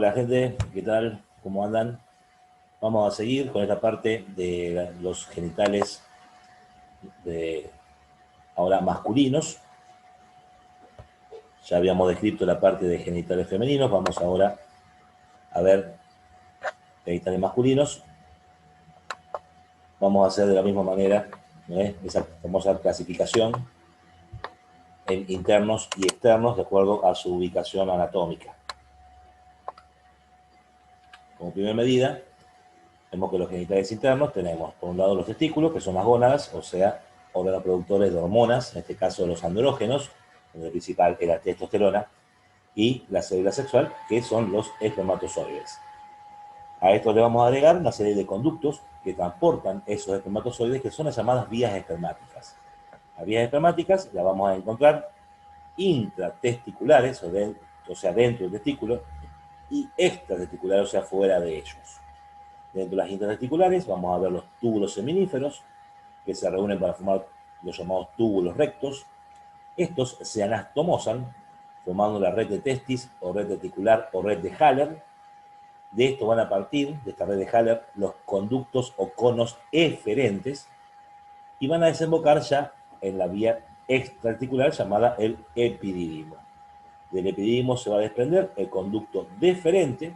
Hola gente, ¿qué tal? ¿Cómo andan? Vamos a seguir con esta parte de los genitales de ahora masculinos. Ya habíamos descrito la parte de genitales femeninos, vamos ahora a ver genitales masculinos. Vamos a hacer de la misma manera esa famosa clasificación en internos y externos de acuerdo a su ubicación anatómica. Como primera medida, vemos que los genitales internos tenemos, por un lado, los testículos, que son las gónadas, o sea, órganos productores de hormonas, en este caso los andrógenos, donde el principal es la testosterona, y la célula sexual, que son los espermatozoides. A esto le vamos a agregar una serie de conductos que transportan esos espermatozoides, que son las llamadas vías espermáticas. Las vías espermáticas las vamos a encontrar intratesticulares, o sea, dentro del testículo, y extratesticulares, o sea, fuera de ellos. Dentro de las intratesticulares vamos a ver los túbulos seminíferos, que se reúnen para formar los llamados túbulos rectos. Estos se anastomosan, formando la red de testis, o red testicular, o red de Haller. De esto van a partir, de esta red de Haller, los conductos o conos eferentes, y van a desembocar ya en la vía extraarticular llamada el epidídimo. Del epidídimo se va a desprender el conducto deferente,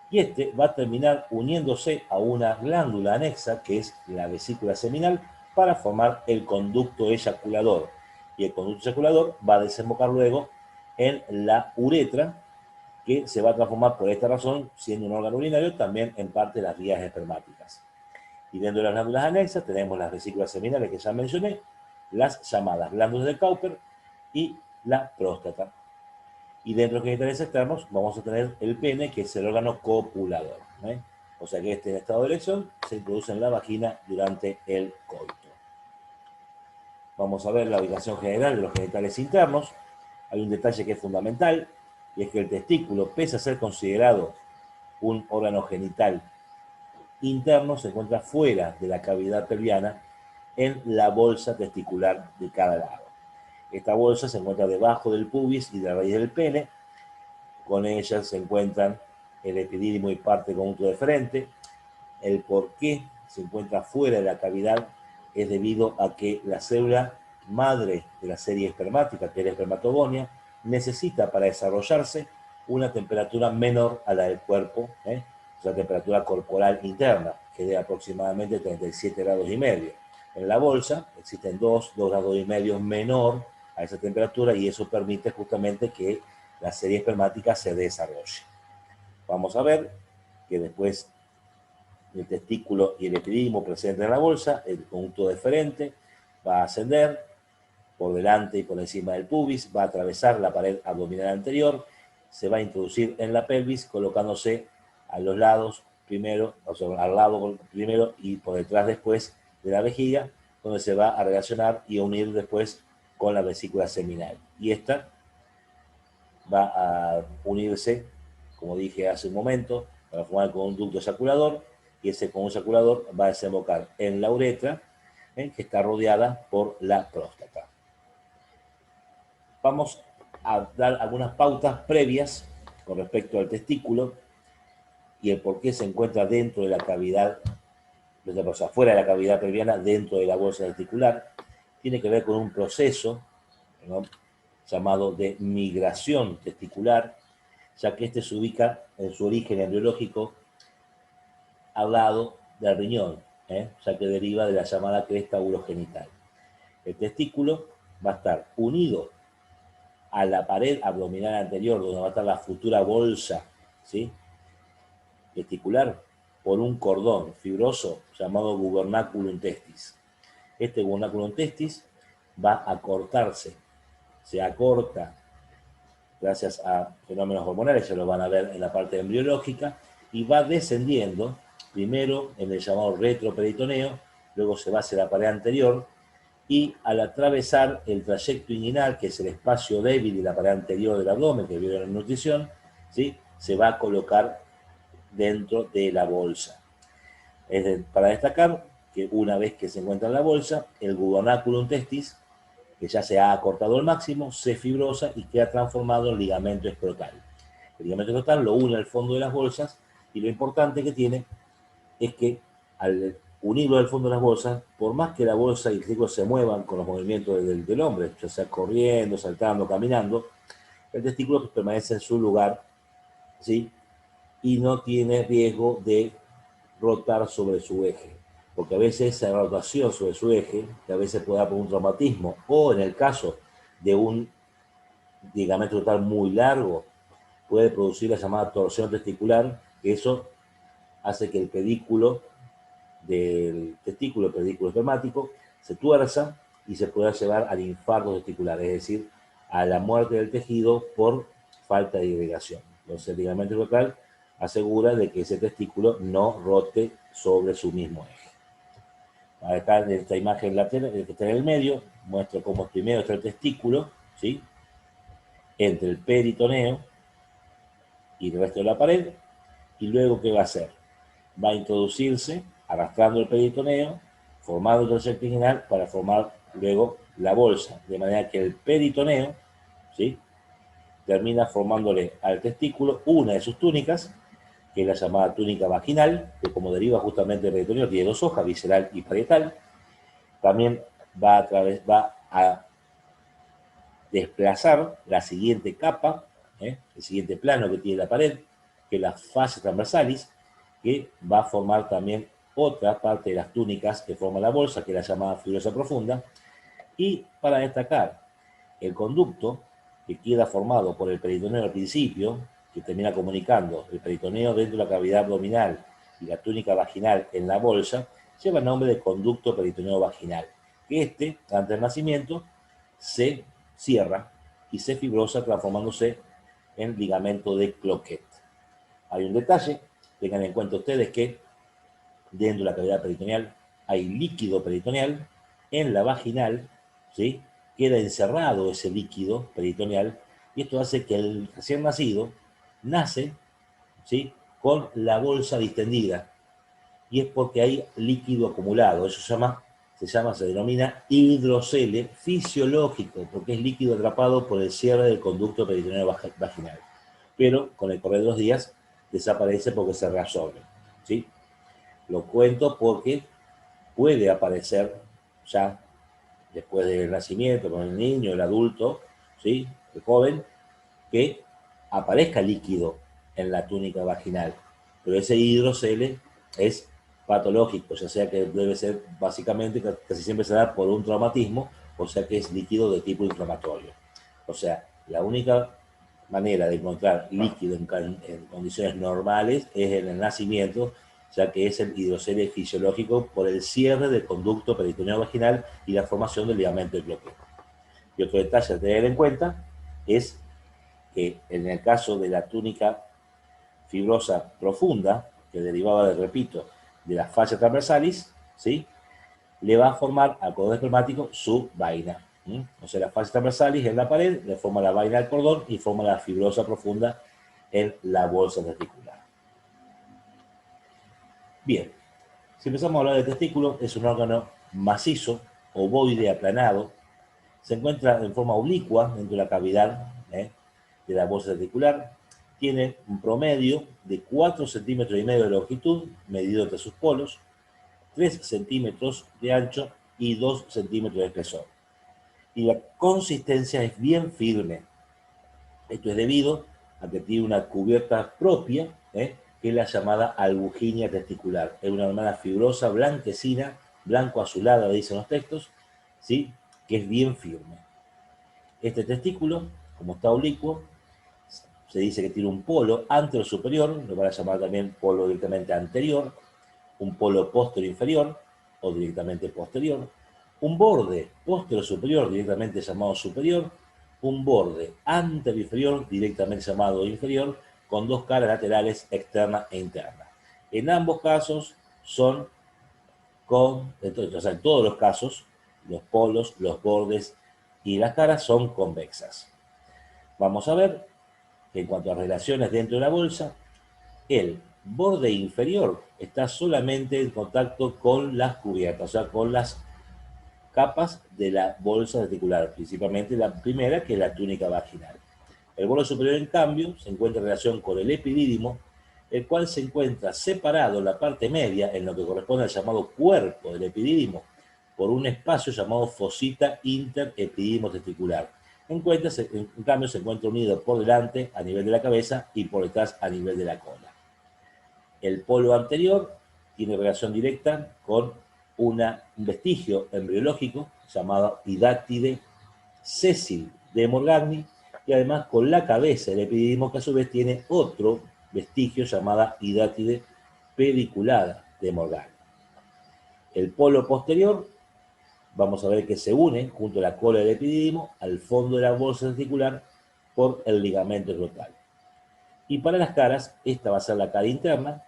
y este va a terminar uniéndose a una glándula anexa, que es la vesícula seminal, para formar el conducto eyaculador. Y el conducto eyaculador va a desembocar luego en la uretra, que se va a transformar por esta razón, siendo un órgano urinario, también en parte de las vías espermáticas. Y dentro de las glándulas anexas tenemos las vesículas seminales que ya mencioné, las llamadas glándulas de Cowper y la próstata. Y dentro de los genitales externos vamos a tener el pene, que es el órgano copulador. O sea que este en estado de erección se introduce en la vagina durante el coito. Vamos a ver la ubicación general de los genitales internos. Hay un detalle que es fundamental, y es que el testículo, pese a ser considerado un órgano genital interno, se encuentra fuera de la cavidad pelviana, en la bolsa testicular de cada lado. Esta bolsa se encuentra debajo del pubis y de la raíz del pene. Con ellas se encuentran el epidídimo y parte del conducto deferente. El por qué se encuentra fuera de la cavidad es debido a que la célula madre de la serie espermática, que es la espermatogonia, necesita para desarrollarse una temperatura menor a la del cuerpo, o sea, temperatura corporal interna, que es de aproximadamente 37 grados y medio. En la bolsa existen 2 grados y medio menor a esa temperatura, y eso permite justamente que la serie espermática se desarrolle. Vamos a ver que después del testículo y el epidídimo presente en la bolsa, el conducto deferente va a ascender por delante y por encima del pubis, va a atravesar la pared abdominal anterior, se va a introducir en la pelvis, colocándose a los lados primero, o sea, al lado primero y por detrás después de la vejiga, donde se va a relacionar y a unir después con la vesícula seminal. Y esta va a unirse, como dije hace un momento, para formar el conducto eyaculador, y ese conducto eyaculador va a desembocar en la uretra, que está rodeada por la próstata. Vamos a dar algunas pautas previas con respecto al testículo y el por qué se encuentra dentro de la cavidad, o sea, fuera de la cavidad pelviana, dentro de la bolsa testicular. Tiene que ver con un proceso, ¿no?, llamado de migración testicular, ya que este se ubica en su origen embriológico al lado del riñón, ya que deriva de la llamada cresta urogenital. El testículo va a estar unido a la pared abdominal anterior, donde va a estar la futura bolsa, ¿sí?, testicular, por un cordón fibroso llamado gubernaculum testis. Este gubernaculum testis va a cortarse, se acorta gracias a fenómenos hormonales, ya lo van a ver en la parte embriológica, y va descendiendo, primero en el llamado retroperitoneo, luego se va hacia la pared anterior, y al atravesar el trayecto inguinal, que es el espacio débil de la pared anterior del abdomen, que vieron en nutrición, ¿sí?, se va a colocar dentro de la bolsa. Para destacar que una vez que se encuentra en la bolsa, el gubernaculum testis, que ya se ha acortado al máximo, se fibrosa y queda transformado en ligamento escrotal. El ligamento total lo une al fondo de las bolsas y lo importante que tiene es que al unirlo al fondo de las bolsas, por más que la bolsa y el testículo se muevan con los movimientos del hombre, ya sea corriendo, saltando, caminando, el testículo permanece en su lugar, ¿sí? Y no tiene riesgo de rotar sobre su eje, porque a veces esa rotación sobre su eje, que a veces puede dar por un traumatismo, o en el caso de un ligamento total muy largo, puede producir la llamada torsión testicular, que eso hace que el pedículo del testículo, el pedículo espermático, se tuerza y se pueda llevar al infarto testicular, es decir, a la muerte del tejido por falta de irrigación. Entonces, el ligamento total asegura de que ese testículo no rote sobre su mismo eje. Acá en esta imagen lateral, que está en el medio, muestra cómo primero está el testículo, ¿sí? Entre el peritoneo y el resto de la pared, y luego ¿qué va a hacer? Va a introducirse arrastrando el peritoneo, formando el trayecto inguinal para formar luego la bolsa, de manera que el peritoneo, ¿sí?, termina formándole al testículo una de sus túnicas, que es la llamada túnica vaginal, que como deriva justamente del peritoneo tiene dos hojas, visceral y parietal. También va a desplazar la siguiente capa, el siguiente plano que tiene la pared, que es la fascia transversalis, que va a formar también otra parte de las túnicas que forman la bolsa, que es la llamada fibrosa profunda. Y para destacar, el conducto que queda formado por el peritoneo al principio, que termina comunicando el peritoneo dentro de la cavidad abdominal y la túnica vaginal en la bolsa, lleva el nombre de conducto peritoneo vaginal, que antes del nacimiento, se cierra y se fibrosa transformándose en ligamento de Cloquet. Hay un detalle, tengan en cuenta ustedes que dentro de la cavidad peritoneal hay líquido peritoneal, en la vaginal, ¿sí?, queda encerrado ese líquido peritoneal y esto hace que el recién nacido nace, ¿sí?, con la bolsa distendida y es porque hay líquido acumulado. Eso se denomina hidrocele fisiológico, porque es líquido atrapado por el cierre del conducto peritoneo vaginal. Pero con el correr de los días desaparece porque se reabsorbe, ¿sí? Lo cuento porque puede aparecer ya después del nacimiento, con el niño, el adulto, ¿sí?, el joven, que aparezca líquido en la túnica vaginal. Pero ese hidrocele es patológico, ya sea que debe ser básicamente, casi siempre se da por un traumatismo, o sea que es líquido de tipo inflamatorio. O sea, la única manera de encontrar líquido en condiciones normales es en el nacimiento, ya que es el hidrocele fisiológico por el cierre del conducto peritoneo vaginal y la formación del ligamento de Cloquet. Y otro detalle a tener en cuenta es que en el caso de la túnica fibrosa profunda, que derivaba, repito, de la fascia transversalis, ¿sí?, le va a formar al cordón espermático su vaina. O sea, la fascia transversalis en la pared, le forma la vaina al cordón y forma la fibrosa profunda en la bolsa testicular. Bien, si empezamos a hablar del testículo, es un órgano macizo, ovoide, aplanado, se encuentra en forma oblicua dentro de la cavidad de la bolsa testicular, tiene un promedio de 4,5 centímetros de longitud, medido entre sus polos, 3 centímetros de ancho y 2 centímetros de espesor. Y la consistencia es bien firme. Esto es debido a que tiene una cubierta propia, que es la llamada albuginia testicular. Es una membrana fibrosa, blanquecina, blanco-azulada, dicen los textos, ¿sí?, que es bien firme. Este testículo, como está oblicuo, se dice que tiene un polo anterior superior, lo van a llamar también polo directamente anterior, un polo posterior inferior o directamente posterior, un borde posterior superior directamente llamado superior, un borde anterior inferior directamente llamado inferior, con dos caras laterales externa e interna. En ambos casos son en todos los casos, los polos, los bordes y las caras son convexas. Vamos a ver que en cuanto a relaciones dentro de la bolsa, el borde inferior está solamente en contacto con las cubiertas, o sea, con las capas de la bolsa testicular, principalmente la primera, que es la túnica vaginal. El borde superior, en cambio, se encuentra en relación con el epidídimo, el cual se encuentra separado en la parte media, en lo que corresponde al llamado cuerpo del epidídimo, por un espacio llamado fosita interepidídimo testicular. En cambio, se encuentra unido por delante a nivel de la cabeza y por detrás a nivel de la cola. El polo anterior tiene relación directa con un vestigio embriológico llamado hidátide sésil de Morgagni, y además con la cabeza del epidídimo, que a su vez tiene otro vestigio llamada hidátide pediculada de Morgagni. El polo posterior, vamos a ver que se une junto a la cola del epidídimo al fondo de la bolsa testicular por el ligamento escrotal. Y para las caras, esta va a ser la cara interna,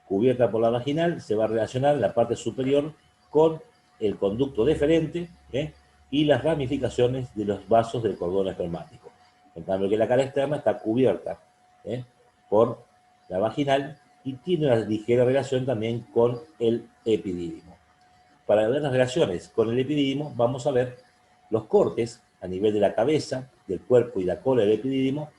cubierta por la vaginal, se va a relacionar la parte superior con el conducto deferente y las ramificaciones de los vasos del cordón espermático. En cambio que la cara externa está cubierta por la vaginal y tiene una ligera relación también con el epidídimo. Para ver las relaciones con el epidídimo, vamos a ver los cortes a nivel de la cabeza, del cuerpo y la cola del epidídimo,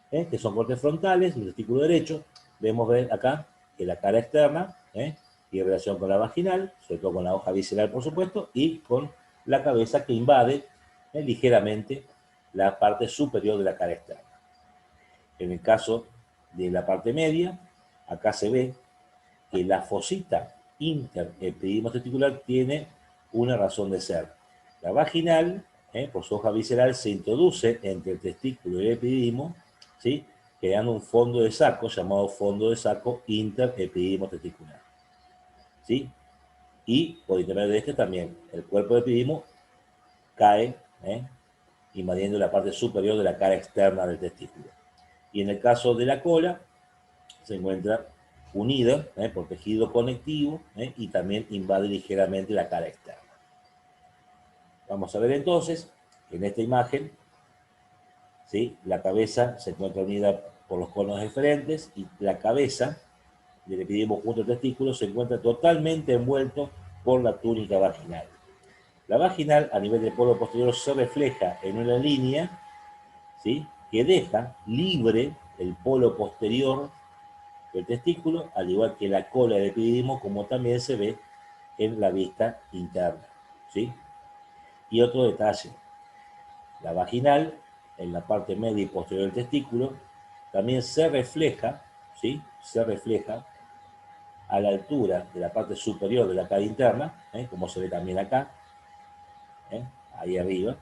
que son cortes frontales, el testículo derecho. Vemos acá que la cara externa tiene relación con la vaginal, sobre todo con la hoja visceral, por supuesto, y con la cabeza, que invade ligeramente la parte superior de la cara externa. En el caso de la parte media, acá se ve que la fosita interepidídimo testicular tiene una razón de ser. La vaginal, por su hoja visceral, se introduce entre el testículo y el epidídimo, ¿sí?, creando un fondo de saco llamado fondo de saco interepidídimo testicular, ¿sí? Y por intermedio de este también el cuerpo del epidídimo cae, invadiendo la parte superior de la cara externa del testículo. Y en el caso de la cola, se encuentra unida por tejido conectivo y también invade ligeramente la cara externa. Vamos a ver entonces que en esta imagen, ¿sí?, la cabeza se encuentra unida por los conos deferentes y la cabeza del epidídimo junto al testículo se encuentra totalmente envuelto por la túnica vaginal. La vaginal, a nivel del polo posterior, se refleja en una línea, ¿sí?, que deja libre el polo posterior del testículo, al igual que la cola del epidídimo, como también se ve en la vista interna, ¿sí? Y otro detalle, la vaginal, en la parte media y posterior del testículo, también se refleja, ¿sí?, se refleja a la altura de la parte superior de la cara interna, como se ve también acá, ahí arriba,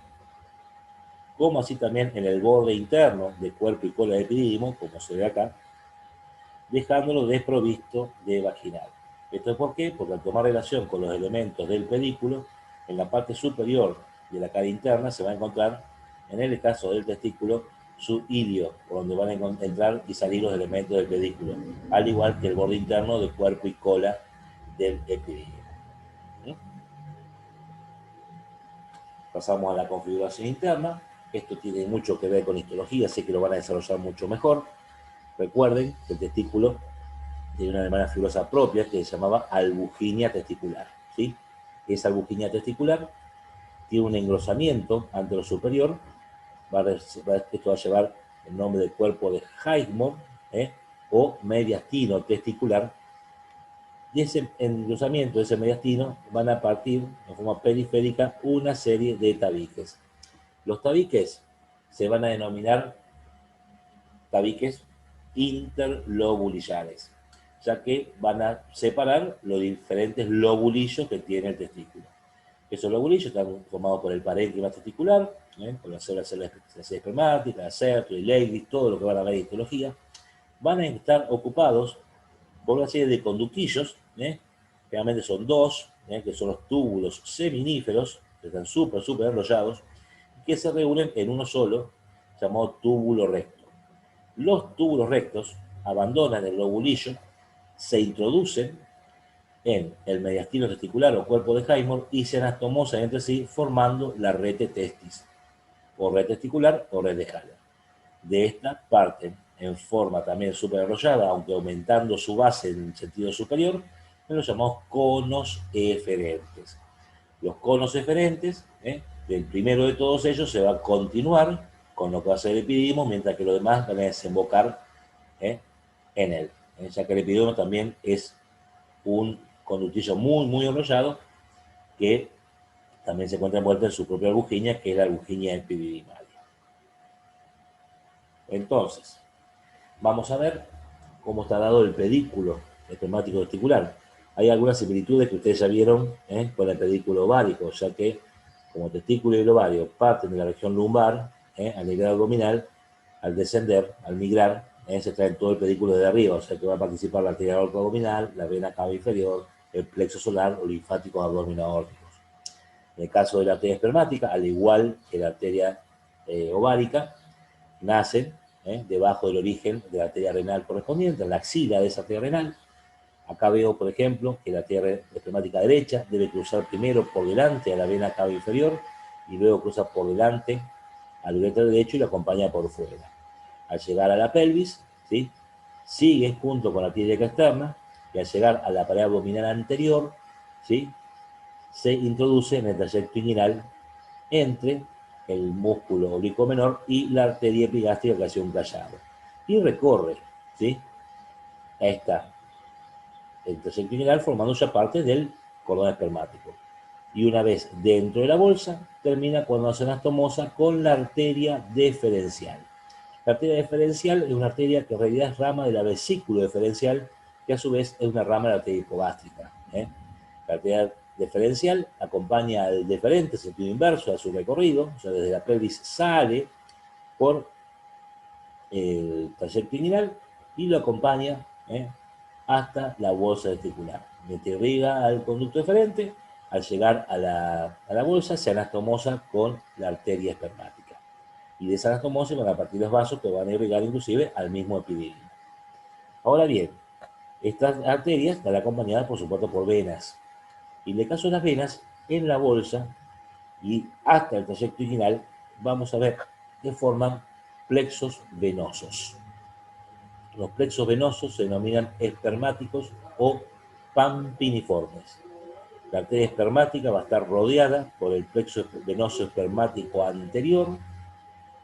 como así también en el borde interno de cuerpo y cola del epidídimo, como se ve acá, dejándolo desprovisto de vaginal. ¿Esto es por qué? Porque al tomar relación con los elementos del pedículo, en la parte superior de la cara interna se va a encontrar, en el caso del testículo, su ilio, por donde van a entrar y salir los elementos del pedículo, al igual que el borde interno de cuerpo y cola del epidídimo. Pasamos a la configuración interna. Esto tiene mucho que ver con histología, así que lo van a desarrollar mucho mejor. Recuerden que el testículo tiene una membrana fibrosa propia que se llamaba albuginia testicular, ¿sí? Esa albuginia testicular tiene un engrosamiento anterosuperior, esto va a llevar el nombre del cuerpo de Highmore, o mediastino testicular. De ese engrosamiento, de ese mediastino, van a partir en forma periférica una serie de tabiques. Los tabiques se van a denominar tabiques interlobulillares, ya que van a separar los diferentes lobulillos que tiene el testículo. Esos lobulillos están formados por el parénquima testicular, por las células espermáticas, la Sertoli, y Leydig, todo lo que van a ver en histología. Van a estar ocupados por una serie de conductillos, generalmente son dos, que son los túbulos seminíferos, que están súper enrollados, que se reúnen en uno solo, llamado túbulo recto. Los túbulos rectos abandonan el lobulillo, se introducen en el mediastino testicular o cuerpo de Highmore y se anastomosan entre sí formando la rete testis, o red testicular o red de Haller. De esta parten en forma también súper enrollada, aunque aumentando su base en sentido superior, los llamamos conos eferentes. Los conos eferentes, del primero de todos ellos se va a continuar con lo que va a ser el epididimo, mientras que los demás van a desembocar en él. Ya que el epididimo también es un conductillo muy enrollado que también se encuentra envuelto en su propia albuginia, que es la albuginia epididimalia. Entonces, vamos a ver cómo está dado el pedículo espermático testicular. Hay algunas similitudes que ustedes ya vieron con el pedículo ovárico, ya que como testículo y el ovario parten de la región lumbar, al nivel abdominal, al descender, al migrar, se trae todo el pedículo de arriba, o sea que va a participar la arteria aorta abdominal, la vena cava inferior, el plexo solar o linfáticos abdominogórticos. En el caso de la arteria espermática, al igual que la arteria ovárica, nacen debajo del origen de la arteria renal correspondiente, en la axila de esa arteria renal. Acá veo, por ejemplo, que la arteria espermática derecha debe cruzar primero por delante a la vena cava inferior y luego cruza por delante al ureter derecho y lo acompaña por fuera. Al llegar a la pelvis, ¿sí?, sigue junto con la arteria externa y al llegar a la pared abdominal anterior, ¿sí?, se introduce en el trayecto inguinal entre el músculo oblicuo menor y la arteria epigástrica que hace un callado. Y recorre, ¿sí?, el trayecto inguinal formando ya parte del cordón espermático. Y una vez dentro de la bolsa, termina cuando hace anastomosa con la arteria deferencial. La arteria deferencial es una arteria que en realidad es rama de la vesícula deferencial, que a su vez es una rama de la arteria hipogástrica. La arteria deferencial acompaña al deferente, sentido inverso, a su recorrido, o sea, desde la pelvis sale por el trayecto inguinal y lo acompaña hasta la bolsa testicular. Mientras irriga al conducto deferente, al llegar a la bolsa se anastomosa con la arteria espermática. Y de esa anastomosis van a partir los vasos que van a irrigar inclusive al mismo epididimo. Ahora bien, estas arterias están acompañadas por supuesto por venas. Y en el caso de las venas, en la bolsa y hasta el trayecto inguinal, vamos a ver que forman plexos venosos. Los plexos venosos se denominan espermáticos o pampiniformes. La arteria espermática va a estar rodeada por el plexo venoso espermático anterior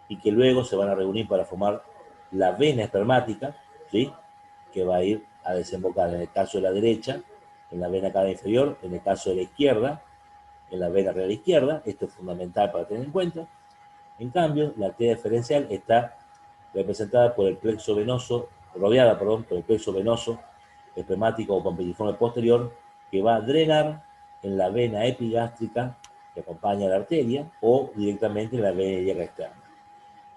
y que luego se van a reunir para formar la vena espermática, ¿sí?, que va a ir a desembocar en el caso de la derecha en la vena cava inferior, en el caso de la izquierda en la vena renal izquierda. Esto es fundamental para tener en cuenta. En cambio, la arteria deferencial está representada por el plexo venoso, rodeada, perdón, por el plexo venoso espermático o pampiniforme posterior, que va a drenar en la vena epigástrica que acompaña a la arteria o directamente en la vena ilíaca externa.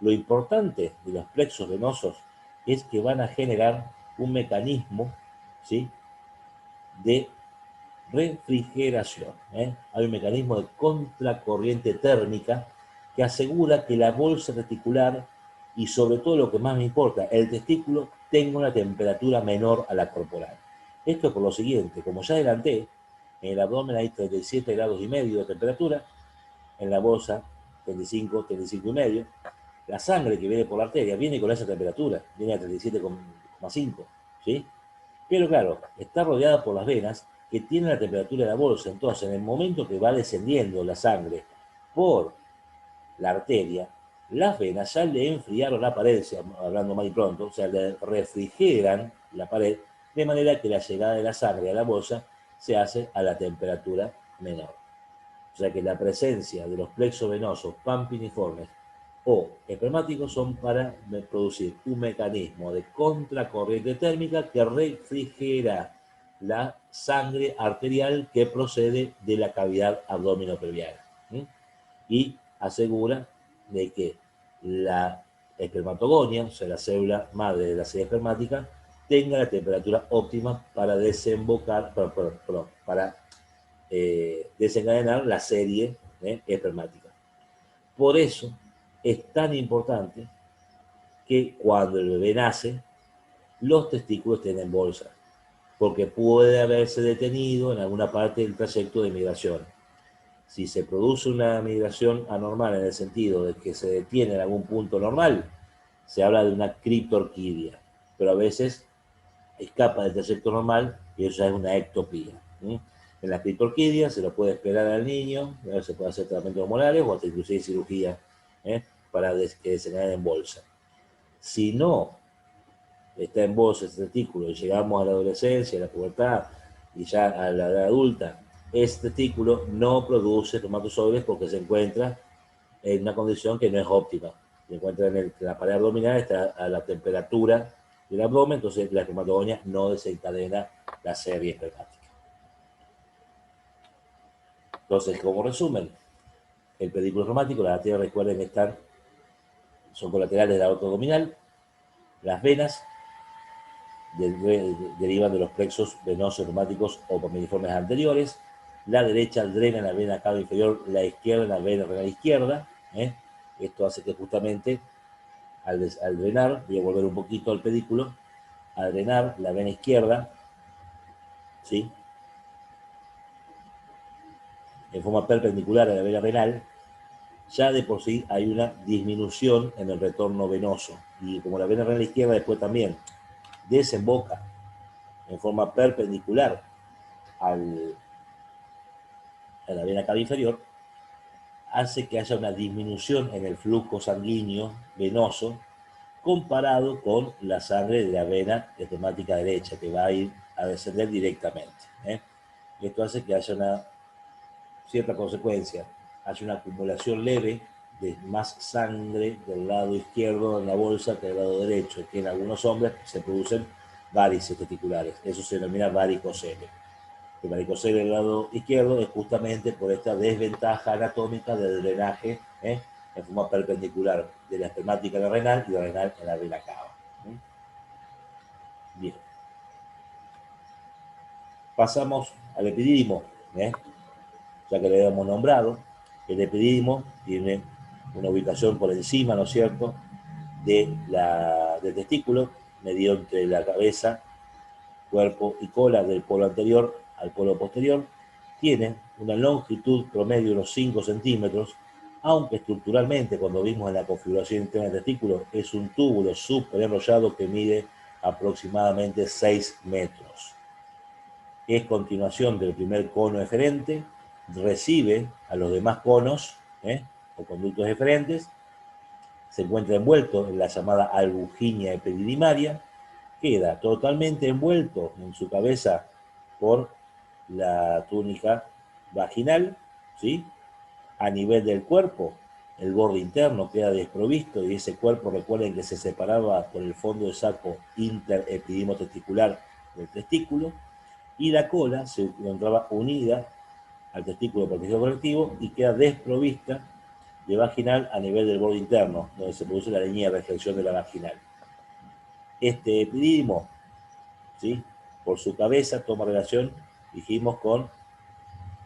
Lo importante de los plexos venosos es que van a generar un mecanismo, ¿sí?, de refrigeración. Hay un mecanismo de contracorriente térmica que asegura que la bolsa testicular y sobre todo lo que más me importa, el testículo, tenga una temperatura menor a la corporal. Esto es por lo siguiente: como ya adelanté, en el abdomen hay 37 grados y medio de temperatura, en la bolsa 35, 35 y medio. La sangre que viene por la arteria viene con esa temperatura, viene a 37,5, ¿sí? Pero claro, está rodeada por las venas que tienen la temperatura de la bolsa. Entonces, en el momento que va descendiendo la sangre por la arteria, las venas ya le enfriaron la pared, hablando mal y pronto, o sea, le refrigeran la pared, de manera que la llegada de la sangre a la bolsa se hace a la temperatura menor. O sea que la presencia de los plexos venosos pampiniformes o espermáticos son para producir un mecanismo de contracorriente térmica que refrigera la sangre arterial que procede de la cavidad abdominopelviana y asegura de que la espermatogonia, o sea, la célula madre de la célula espermática, tenga la temperatura óptima para desembocar, para desencadenar la serie espermática. Por eso es tan importante que cuando el bebé nace, los testículos estén en bolsa, porque puede haberse detenido en alguna parte del trayecto de migración. Si se produce una migración anormal en el sentido de que se detiene en algún punto normal, se habla de una criptorquidia, pero a veces escapa del trayecto normal y eso ya es una ectopía. En la criptorquidia se lo puede esperar al niño, se puede hacer tratamientos hormonales o hasta inclusive cirugía para que desencadene en bolsa. Si no está en bolsa ese testículo y llegamos a la adolescencia, a la pubertad y ya a la edad adulta, ese testículo no produce espermatozoides porque se encuentra en una condición que no es óptima. Se encuentra en la pared abdominal, está a la temperatura del abdomen, entonces la espermatogonia no desencadena la serie espermática. Entonces, como resumen, el pedículo espermático, las arterias, recuerden que son colaterales de la aorta abdominal, las venas derivan de los plexos venosos espermáticos o paminiformes anteriores, la derecha drena en la vena cava inferior, la izquierda en la vena renal izquierda. Esto hace que justamente al drenar, voy a volver un poquito al pedículo, al drenar la vena izquierda, ¿sí?, en forma perpendicular a la vena renal, ya de por sí hay una disminución en el retorno venoso. Y como la vena renal izquierda después también desemboca en forma perpendicular a la vena cava inferior, hace que haya una disminución en el flujo sanguíneo venoso comparado con la sangre de la vena espermática derecha, que va a ir a descender directamente. Esto hace que haya una cierta consecuencia, haya una acumulación leve de más sangre del lado izquierdo en la bolsa que del lado derecho, que en algunos hombres se producen varices testiculares. Eso se denomina varicocele. El varicocele del lado izquierdo es justamente por esta desventaja anatómica del drenaje en forma perpendicular de la espermática en la renal y la renal en la vena cava. Bien. Pasamos al epidídimo, ya que lo habíamos nombrado. El epidídimo tiene una ubicación por encima, ¿no es cierto?, del testículo, medido entre la cabeza, cuerpo y cola del polo anterior al polo posterior. Tiene una longitud promedio de unos 5 centímetros, aunque estructuralmente, cuando vimos en la configuración interna del testículo, es un túbulo súper enrollado que mide aproximadamente 6 metros. Es continuación del primer cono eferente, recibe a los demás conos o conductos eferentes, se encuentra envuelto en la llamada albuginia epididimaria, queda totalmente envuelto en su cabeza por la túnica vaginal, ¿sí? A nivel del cuerpo, el borde interno queda desprovisto y ese cuerpo, recuerden que se separaba por el fondo del saco interepidimotesticular del testículo, y la cola se encontraba unida al testículo por tejido conectivo y queda desprovista de vaginal a nivel del borde interno, donde se produce la línea de reflexión de la vaginal. Este epidídimo, ¿sí?, por su cabeza toma relación, dijimos, con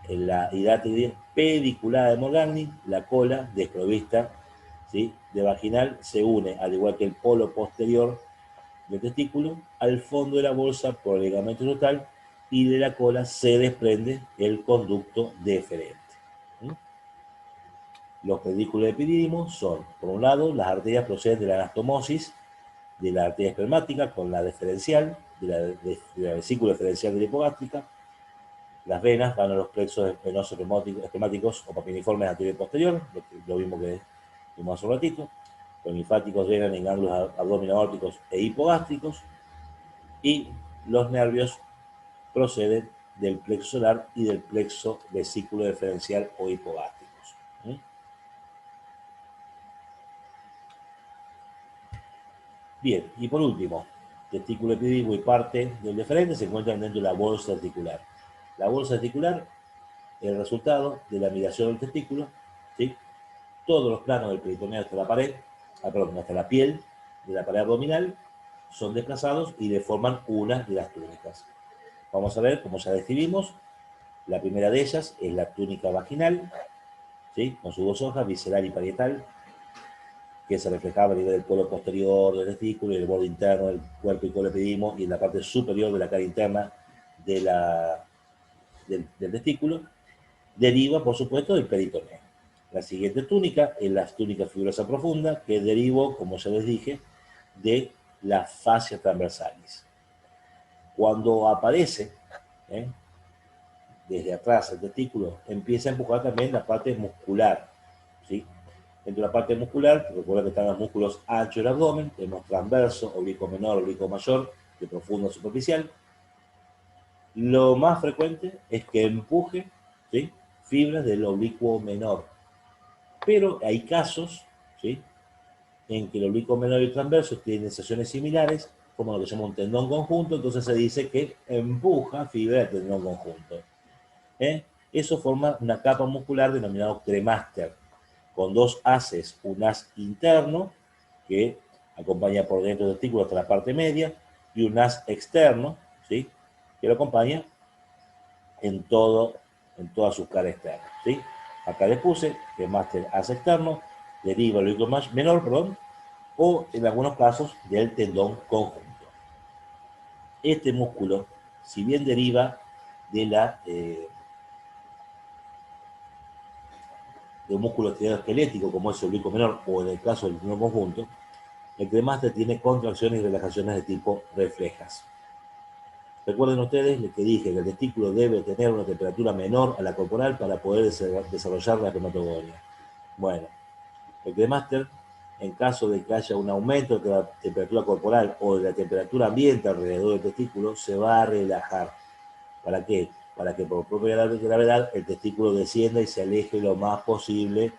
la hidatidia pediculada de Morgagni, la cola desprovista, ¿sí?, de vaginal, se une, al igual que el polo posterior del testículo, al fondo de la bolsa por el ligamento total, y de la cola se desprende el conducto deferente. Los pedículos de epidídimo son, por un lado, las arterias proceden de la anastomosis de la arteria espermática con la deferencial, de la vesícula deferencial de la hipogástrica. Las venas van a los plexos venosos espermáticos o papiniformes anterior y posterior, lo mismo que vimos hace un ratito. Los linfáticos drenan en ganglios abdominogórticos e hipogástricos, y los nervios proceden del plexo solar y del plexo vesículo deferencial o hipogástricos. Bien, y por último, testículo epidídico y parte del deferente se encuentran dentro de la bolsa articular. La bolsa articular es el resultado de la migración del testículo, ¿sí? Todos los planos del peritoneo hasta la pared, hasta la piel de la pared abdominal, son desplazados y deforman una de las túnicas. Vamos a ver, como ya describimos, la primera de ellas es la túnica vaginal, ¿sí?, con sus dos hojas, visceral y parietal, que se reflejaba a nivel del polo posterior del testículo y el borde interno del cuerpo y cola epidídimo y en la parte superior de la cara interna del testículo. Deriva, por supuesto, del peritoneo. La siguiente túnica es la túnica fibrosa profunda, que derivó, como ya les dije, de la fascia transversalis. Cuando aparece desde atrás el testículo, empieza a empujar también la parte muscular, ¿sí?, Dentro de la parte muscular, recuerda que están los músculos anchos del abdomen, tenemos transverso, oblicuo menor, oblicuo mayor, de profundo a superficial. Lo más frecuente es que empuje, ¿sí?, fibras del oblicuo menor. Pero hay casos, ¿sí?, en que el oblicuo menor y el transverso tienen sensaciones similares, como lo que se llama un tendón conjunto, entonces se dice que empuja fibra del tendón conjunto. Eso forma una capa muscular denominado cremaster, con dos haces, un haz interno, que acompaña por dentro del testículo hasta la parte media, y un haz externo, ¿sí?, que lo acompaña en toda su cara externa, ¿sí? Acá les puse que máster haz externo deriva el oblicuo menor, perdón, o en algunos casos del tendón conjunto. Este músculo, si bien deriva de un músculo esquelético como es el oblicuo menor o en el caso del tendón conjunto, el cremaster tiene contracciones y relajaciones de tipo reflejas. Recuerden ustedes que dije que el testículo debe tener una temperatura menor a la corporal para poder desarrollar la espermatogonia. Bueno, el cremaster, en caso de que haya un aumento de la temperatura corporal o de la temperatura ambiente alrededor del testículo, se va a relajar. ¿Para qué? Para que por propia gravedad el testículo descienda y se aleje lo más posible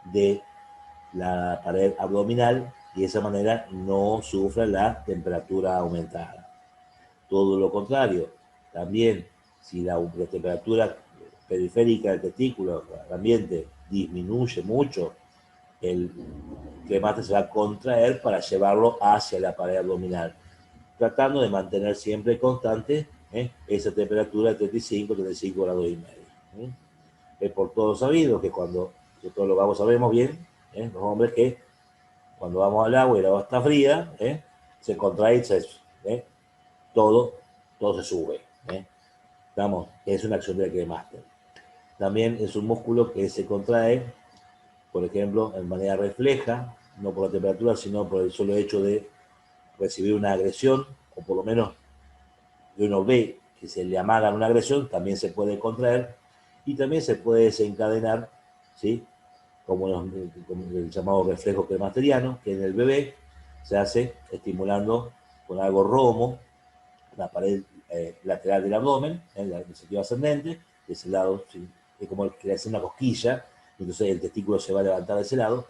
de la pared abdominal y de esa manera no sufra la temperatura aumentada. Todo lo contrario, también si la temperatura periférica del testículo, el ambiente, disminuye mucho, el cremaster se va a contraer para llevarlo hacia la pared abdominal, tratando de mantener siempre constante esa temperatura de 35 grados y medio. Es por todos sabido que cuando, todos lo sabemos bien, los hombres, que cuando vamos al agua y el agua está fría, se contrae, todo, todo se sube. Es una acción del cremaster. También es un músculo que se contrae, por ejemplo, en manera refleja, no por la temperatura, sino por el solo hecho de recibir una agresión, o por lo menos uno ve que se le amaga una agresión, también se puede contraer y también se puede desencadenar, ¿sí?, como el llamado reflejo cremasteriano, que en el bebé se hace estimulando con algo romo la pared lateral del abdomen, en el sentido ascendente, de ese lado, ¿sí?, es como que le hace una cosquilla, entonces el testículo se va a levantar de ese lado,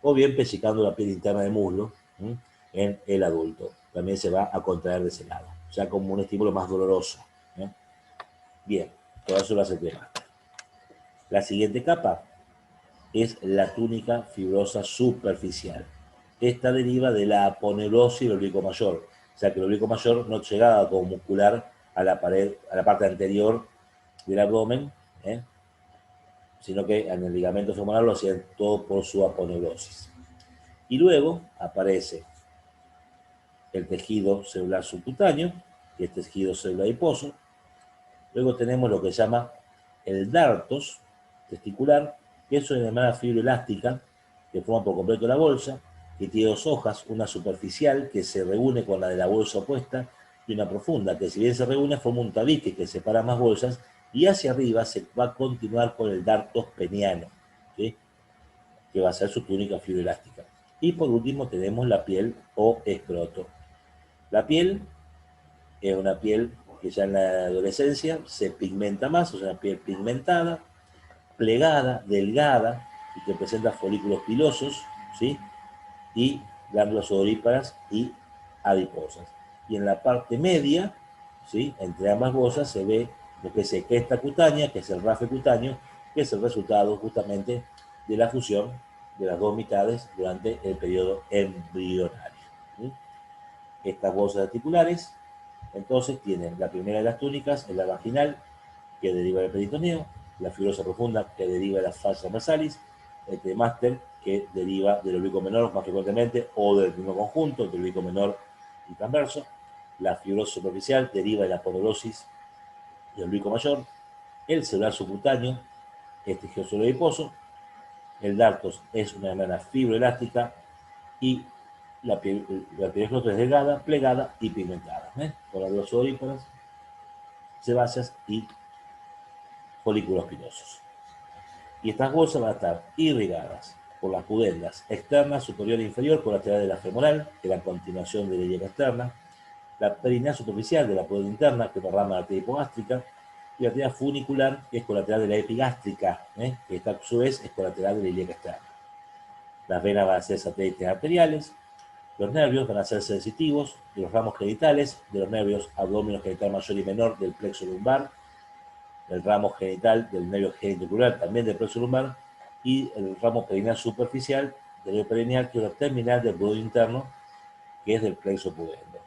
o bien pellizcando la piel interna del muslo, ¿sí?, en el adulto. También se va a contraer de ese lado, ya como un estímulo más doloroso. Bien, todo eso lo hace el cremaster. La siguiente capa es la túnica fibrosa superficial. Esta deriva de la aponeurosis del oblicuo mayor, o sea que el oblicuo mayor no llegaba como muscular a la pared, a la parte anterior del abdomen, sino que en el ligamento femoral lo hacían todo por su aponeurosis. Y luego aparece el tejido celular subcutáneo, que es tejido celular adiposo. Luego tenemos lo que se llama el dartos testicular, que es una llamada fibra elástica que forma por completo la bolsa, que tiene dos hojas, una superficial que se reúne con la de la bolsa opuesta y una profunda, que si bien se reúne forma un tabique que separa más bolsas, y hacia arriba se va a continuar con el dartos peniano, ¿sí?, que va a ser su túnica fibra elástica. Y por último tenemos la piel o escroto. La piel es una piel que ya en la adolescencia se pigmenta más, o sea, una piel pigmentada, plegada, delgada, y que presenta folículos pilosos, ¿sí?, y glándulas odoríparas y adiposas. Y en la parte media, ¿sí?, entre ambas bolsas se ve lo que es cresta cutánea, que es el rafe cutáneo, que es el resultado justamente de la fusión de las dos mitades durante el periodo embrionario. ¿Sí? Estas bolsas articulares, entonces, tienen la primera de las túnicas, en la vaginal, que deriva del peritoneo, la fibrosa profunda, que deriva de las fascias nasales, el cremaster, que deriva del oblicuo menor más frecuentemente, o del mismo conjunto, del oblicuo menor y transverso, la fibrosa superficial deriva de la aponeurosis del oblicuo mayor, el celular subcutáneo, este tejido adiposo, el dartos es una membrana fibroelástica y la piel escroto es delgada, plegada y pigmentada, con glándulas odoríparas, sebáceas y folículos pilosos. Y estas bolsas van a estar irrigadas por las pudendas externa, superior e inferior, colateral de la femoral, que es la continuación de la ilíaca externa, la perineal superficial de la pudenda interna, que es una rama de la arteria hipogástrica, y la arteria funicular, que es colateral de la epigástrica, que esta a su vez es colateral de la ilíaca externa. Las venas van a ser satélites arteriales, los nervios van a ser sensitivos de los ramos genitales, de los nervios abdominio genital mayor y menor del plexo lumbar, el ramo genital del nervio genitocular también del plexo lumbar, y el ramo perineal superficial del nervio perineal, que es la terminal del borde interno, que es del plexo pudendo.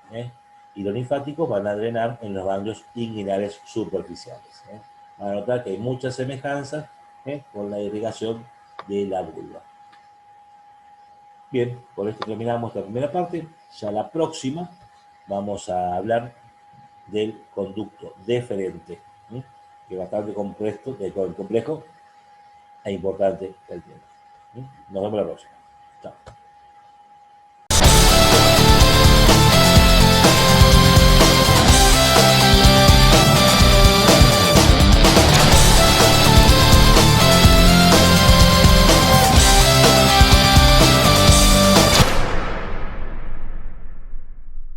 Y los linfáticos van a drenar en los ganglios inguinales superficiales. Van a notar que hay muchas semejanzas con la irrigación de la vulva. Bien, por esto terminamos esta primera parte. Ya la próxima vamos a hablar del conducto deferente, que es bastante complejo e importante el tema. Nos vemos la próxima. Chao.